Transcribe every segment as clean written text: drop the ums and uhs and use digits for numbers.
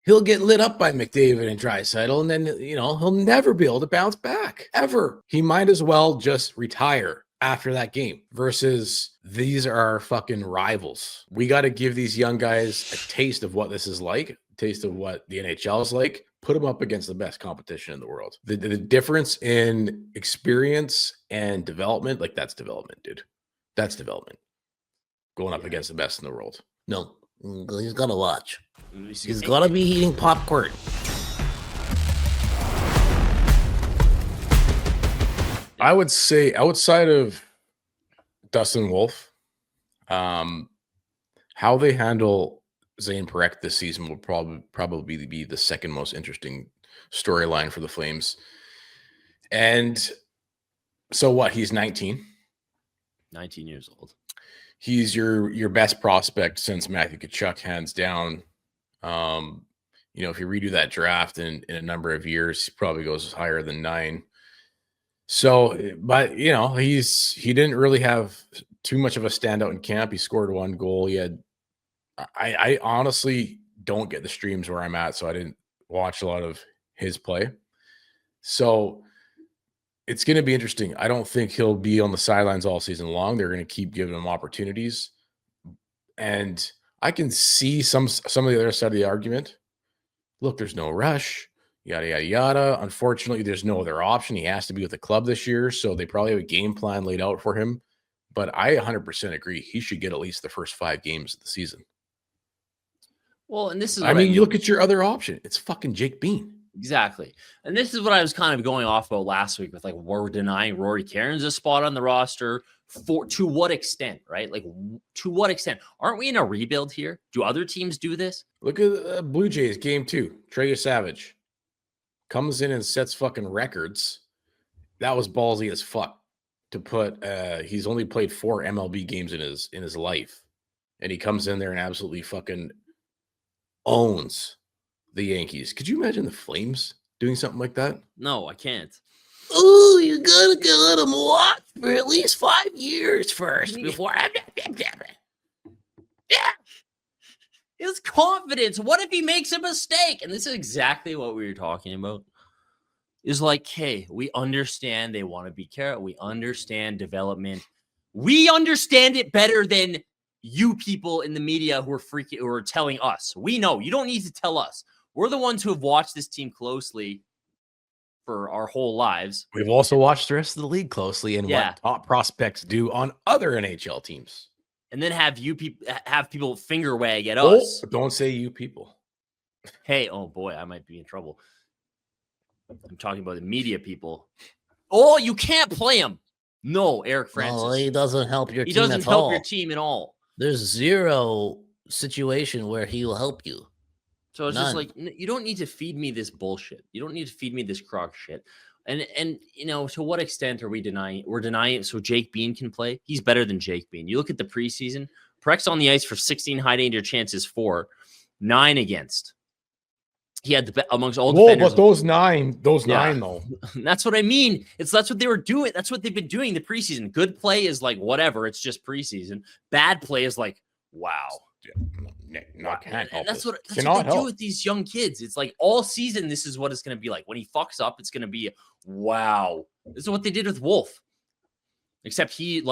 he'll get lit up by McDavid and Draisaitl, and then, he'll never be able to bounce back, ever. He might as well just retire after that game versus these are our fucking rivals. We got to give these young guys a taste of what this is like, a taste of what the NHL is like, put them up against the best competition in the world. The difference in experience and development, like that's development, dude. That's development. Going up against the best in the world. No, he's got to watch. He's got to be eating popcorn. I would say outside of Dustin Wolf, how they handle Zayne Parekh this season will probably be the second most interesting storyline for the Flames. And so what? He's 19. 19 years old. He's your best prospect since Matthew Tkachuk, hands down. If you redo that draft in a number of years, he probably goes higher than 9. So, but he didn't really have too much of a standout in camp. He scored 1 goal. I honestly don't get the streams where I'm at, so I didn't watch a lot of his play. So it's going to be interesting. I don't think he'll be on the sidelines all season long. They're going to keep giving him opportunities. And I can see some of the other side of the argument. Look, there's no rush, yada, yada, yada. Unfortunately, there's no other option. He has to be with the club this year, so they probably have a game plan laid out for him. But I 100% agree. He should get at least the first 5 games of the season. Well, and this is you look at your other option. It's fucking Jake Bean. Exactly. And this is what I was kind of going off about last week with, like, we're denying Rory Cairns a spot on the roster. To what extent, right? Like, to what extent? Aren't we in a rebuild here? Do other teams do this? Look at Blue Jays game 2. Trey Savage comes in and sets fucking records. That was ballsy as fuck to put. He's only played 4 MLB games in his life, and he comes in there and absolutely fucking owns the Yankees. Could you imagine the Flames doing something like that? No, I can't. Oh, you gotta let him watch for at least 5 years first before. Yeah. His confidence. What if he makes a mistake? And this is exactly what we were talking about. Is like, hey, we understand they want to be careful. We understand development. We understand it better than you people in the media who are telling us. We know. You don't need to tell us. We're the ones who have watched this team closely for our whole lives. We've also watched the rest of the league closely and what top prospects do on other NHL teams. And then have people finger wag at us. Don't say you people. Hey, oh boy, I might be in trouble. I'm talking about the media people. Oh, you can't play him. No, Eric Francis. No, he doesn't help your team at all. He doesn't help your team at all. There's zero situation where he will help you. So it's just like, you don't need to feed me this bullshit. You don't need to feed me this crock shit. And to what extent are we denying? We're denying it so Jake Bean can play. He's better than Jake Bean. You look at the preseason. Parek's on the ice for 16 high danger chances for 9 against. He had amongst all defenders. But those nine though. That's what I mean. That's what they were doing. That's what they've been doing the preseason. Good play is like whatever. It's just preseason. Bad play is like, wow. That's what they do with these young kids. It's like all season, this is what it's going to be like. When he fucks up, it's going to be, wow. This is what they did with Wolf. Except he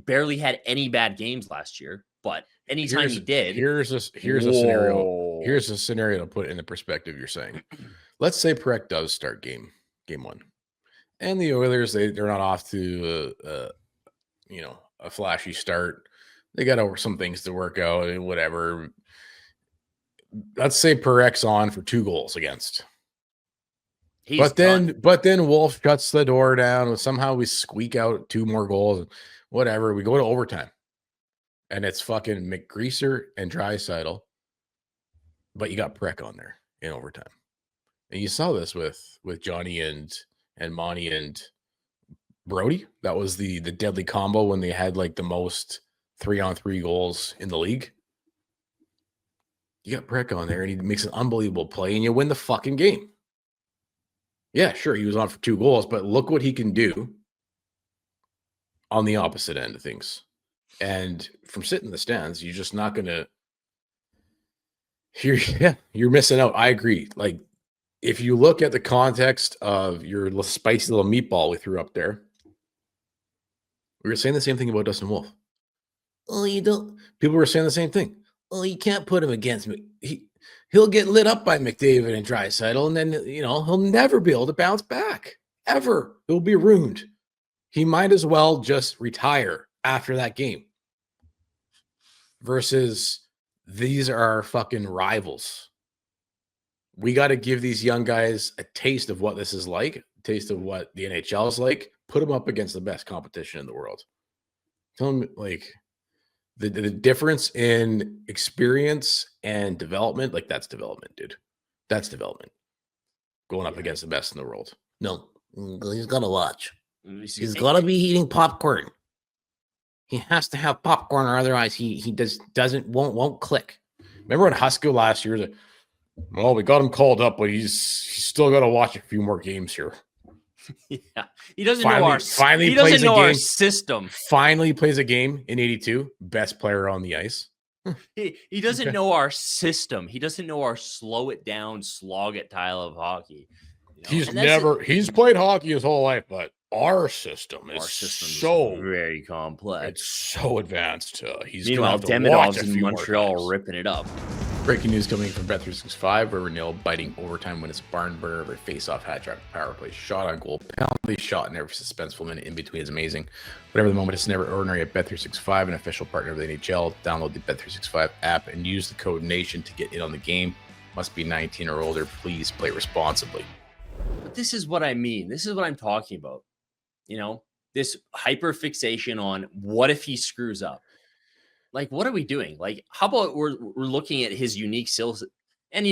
barely had any bad games last year. But anytime he did. Here's a scenario. Here's a scenario to put in the perspective you're saying. Let's say Parekh does start game 1. And the Oilers, they're not off to a flashy start. They got some things to work out and whatever. Let's say Parek's on for 2 goals against. But then Wolf shuts the door down and somehow we squeak out 2 more goals. Whatever. We go to overtime. And it's fucking McGreaser and Draisaitl. But you got Parekh on there in overtime. And you saw this with Johnny and Monty and Brody. That was the deadly combo when they had like the most 3-on-3 goals in the league. You got Parekh on there and he makes an unbelievable play and you win the fucking game. Yeah, sure, he was on for 2 goals, but look what he can do on the opposite end of things. And from sitting in the stands, you're just not going to You're missing out. I agree. Like, if you look at the context of your little spicy little meatball we threw up there, we were saying the same thing about Dustin Wolf. Oh, you don't. People were saying the same thing. Oh, you can't put him against me. He'll get lit up by McDavid and Draisaitl, and then he'll never be able to bounce back ever. He'll be ruined. He might as well just retire after that game. Versus these are our fucking rivals. We got to give these young guys a taste of what this is like, a taste of what the NHL is like. Put them up against the best competition in the world. Tell them, like, the difference in experience and development, like, that's development, dude. That's development. Going up against the best in the world. No, he's got to watch. He's got to be eating popcorn. He has to have popcorn, or otherwise he won't click. Remember when Husko last year? Well, we got him called up, but he's still got to watch a few more games here. Yeah, he doesn't know our system. Finally plays a game in 82. Best player on the ice. He doesn't know our system. He doesn't know our slow it down, slog it style of hockey. He's played hockey his whole life, but our system is very complex. It's so advanced. Meanwhile, Demidov's in Montreal ripping it up. Breaking news coming from Bet365, where we're nailed biting overtime when it's barn burner of a face-off, hat trick, power play, shot on goal, penalty shot in every suspenseful minute in between is amazing. Whatever the moment, it's never ordinary at Bet365, an official partner of the NHL. Download the Bet365 app and use the code NATION to get in on the game. Must be 19 or older. Please play responsibly. But this is what I mean. This is what I'm talking about. This hyper fixation on what if he screws up? Like, what are we doing? Like, how about we're looking at his unique skills? And,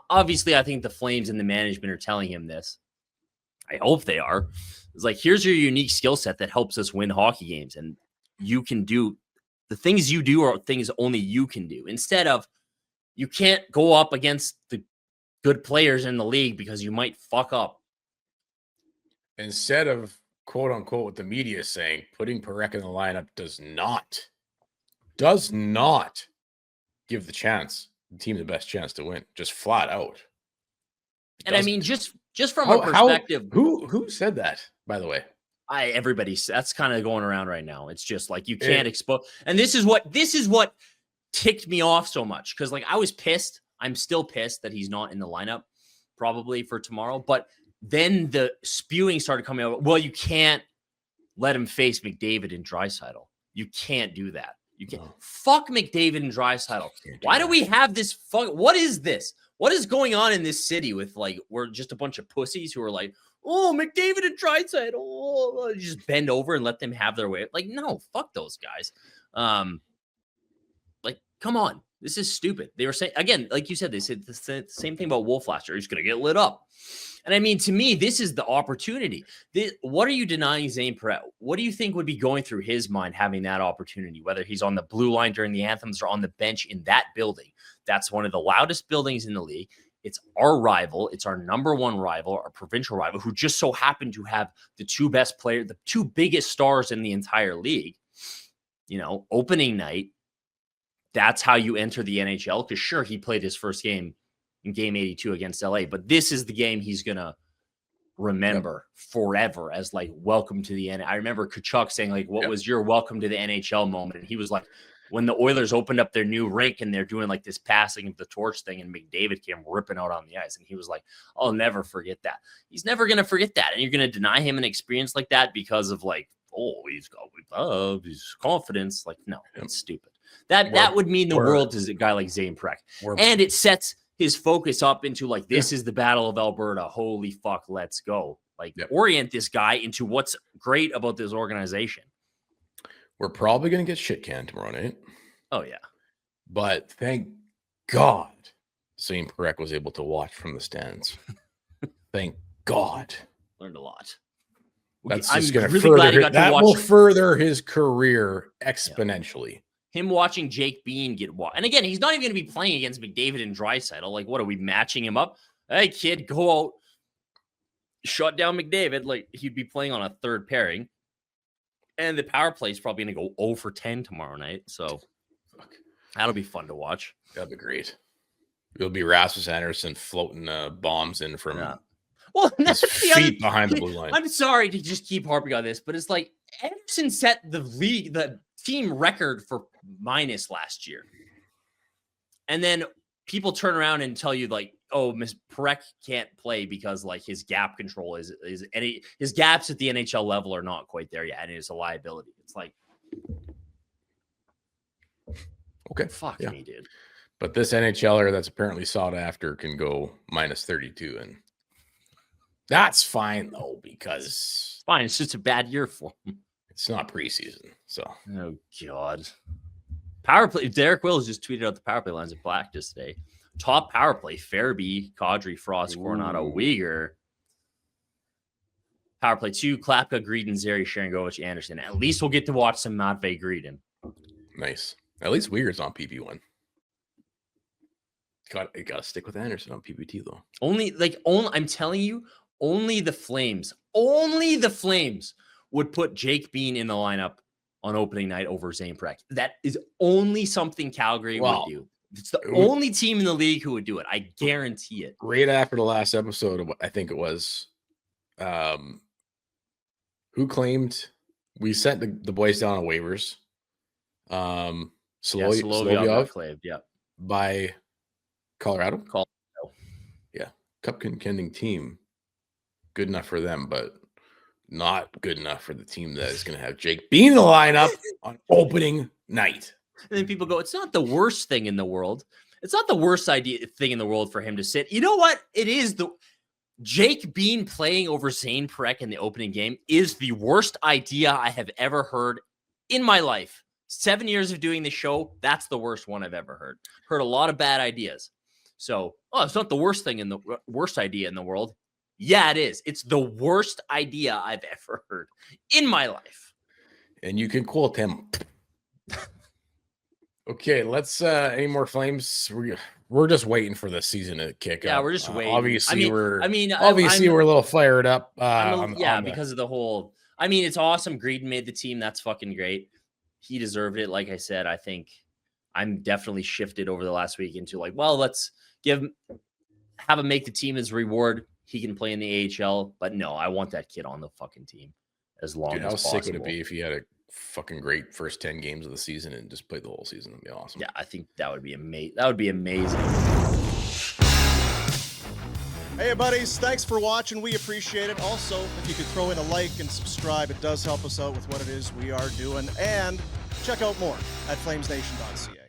obviously, I think the Flames and the management are telling him this. I hope they are. It's like, here's your unique skill set that helps us win hockey games. And you can do the things you do are things only you can do. Instead of, you can't go up against the good players in the league because you might fuck up. Instead of, quote unquote, what the media is saying, putting Parekh in the lineup does not give the team the best chance to win, just flat out. And I mean, just from a perspective, who said that, by the way? That's kind of going around right now. It's just like, you can't expose. And this is what ticked me off so much. Cause like, I was pissed. I'm still pissed that he's not in the lineup probably for tomorrow, but then the spewing started coming out. Well, you can't let him face McDavid and Draisaitl. You can't do that. You can't. Fuck McDavid and Draisaitl. Why do we have this? What is this? What is going on in this city with, like, we're just a bunch of pussies who are like, oh, McDavid and Draisaitl. Oh, you just bend over and let them have their way. Like, no, fuck those guys. Like, come on. This is stupid. They were saying, again, like you said, they said the same thing about Wolf last year. He's going to get lit up. And I mean, to me, this is the opportunity. What are you denying Zayne Parekh? What do you think would be going through his mind having that opportunity, whether he's on the blue line during the anthems or on the bench in that building? That's one of the loudest buildings in the league. It's our rival. It's our number one rival, our provincial rival, who just so happened to have the two best players, the two biggest stars in the entire league. Opening night. That's how you enter the NHL. Because sure, he played his first game in game 82 against LA, but this is the game he's going to remember forever as, like, welcome to the NHL. I remember Kachuk saying, like, what was your welcome to the NHL moment? And he was like, when the Oilers opened up their new rink and they're doing like this passing of the torch thing and McDavid came ripping out on the ice. And he was like, I'll never forget that. He's never going to forget that. And you're going to deny him an experience like that because of, like, oh, he's got his confidence. Like, no, it's stupid. That would mean the world to a guy like Zayne Parekh. And it sets his focus up into, like, this is the Battle of Alberta. Holy fuck, let's go. Like, orient this guy into what's great about this organization. We're probably going to get shit canned tomorrow night. Oh, yeah. But thank God Zayne Parekh was able to watch from the stands. Thank God. Learned a lot. That's just going to further his career exponentially. Yeah. Him watching Jake Bean get walked. And again, he's not even going to be playing against McDavid and Draisaitl. Like, what are we matching him up? Hey, kid, go out, shut down McDavid. Like, he'd be playing on a third pairing. And the power play is probably going to go 0 for 10 tomorrow night. So that'll be fun to watch. That'd be great. It'll be Rasmus Anderson floating bombs in from Well, his that's the feet behind the blue line. I'm sorry to just keep harping on this, but it's like Anderson set the team record for minus last year. And then people turn around and tell you like, oh, Miss Parekh can't play because like his gap control is his gaps at the NHL level are not quite there yet, and it's a liability. It's like, okay, fuck me, dude. But this NHLer that's apparently sought after can go minus 32, and that's fine though, because Fine, it's just a bad year for him. It's not preseason, so. Oh God. Power play. Derek Wills just tweeted out the power play lines of practice today. Top power play: Farabee, Kadri, Frost, Coronado, Uyghur. Power play 2: Klapka, Greedon, Zary, Sharangovich, Anderson. At least we'll get to watch some Matvei Greedon. Nice. At least Uyghur's on PP1. You got to stick with Anderson on PPT though. I'm telling you, only the Flames would put Jake Bean in the lineup on opening night over Zayne Parekh. That is only something Calgary would do. It's the only team in the league who would do it. I guarantee it. Right after the last episode, I think it was, who claimed we sent the boys down on waivers. Solovyov claimed, yeah, by Colorado. Yeah, cup contending team. Good enough for them, but not good enough for the team that is going to have Jake Bean in the lineup on opening night. And then people go, it's not the worst thing in the world. It's not the worst thing in the world for him to sit. You know what? It is the Jake Bean playing over Zayne Parekh in the opening game is the worst idea I have ever heard in my life. 7 years of doing the show, that's the worst one I've ever heard. Heard a lot of bad ideas. So, it's not the worst idea in the world. Yeah, it is. It's the worst idea I've ever heard in my life. And you can quote him. Okay, let's any more Flames? We're just waiting for the season to kick up. Yeah, we're just waiting. Obviously, we're a little fired up. Because of the whole. I mean, it's awesome. Greedon made the team. That's fucking great. He deserved it. Like I said, I think I'm definitely shifted over the last week into like, well, let's have him make the team as reward. He can play in the AHL, but no, I want that kid on the fucking team as long as possible. How sick would it be if he had a fucking great first 10 games of the season and just played the whole season? That'd be awesome. Yeah, I think that would be amazing. That would be amazing. Hey, buddies, thanks for watching. We appreciate it. Also, if you could throw in a like and subscribe, it does help us out with what it is we are doing. And check out more at flamesnation.ca.